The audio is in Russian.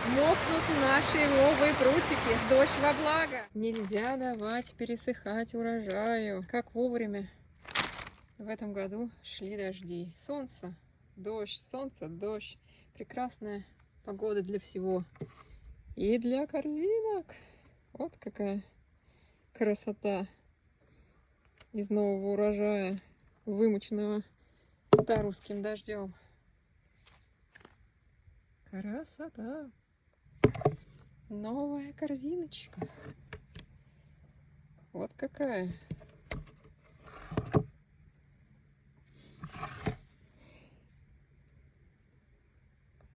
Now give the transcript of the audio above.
Мокнут наши новые прутики. Дождь во благо. Нельзя давать пересыхать урожаю. Как вовремя в этом году шли дожди. Солнце, дождь, солнце, дождь. Прекрасная погода для всего. И для корзинок. Вот какая красота из нового урожая, вымоченного тарусским дождем. Красота. Новая корзиночка. Вот какая.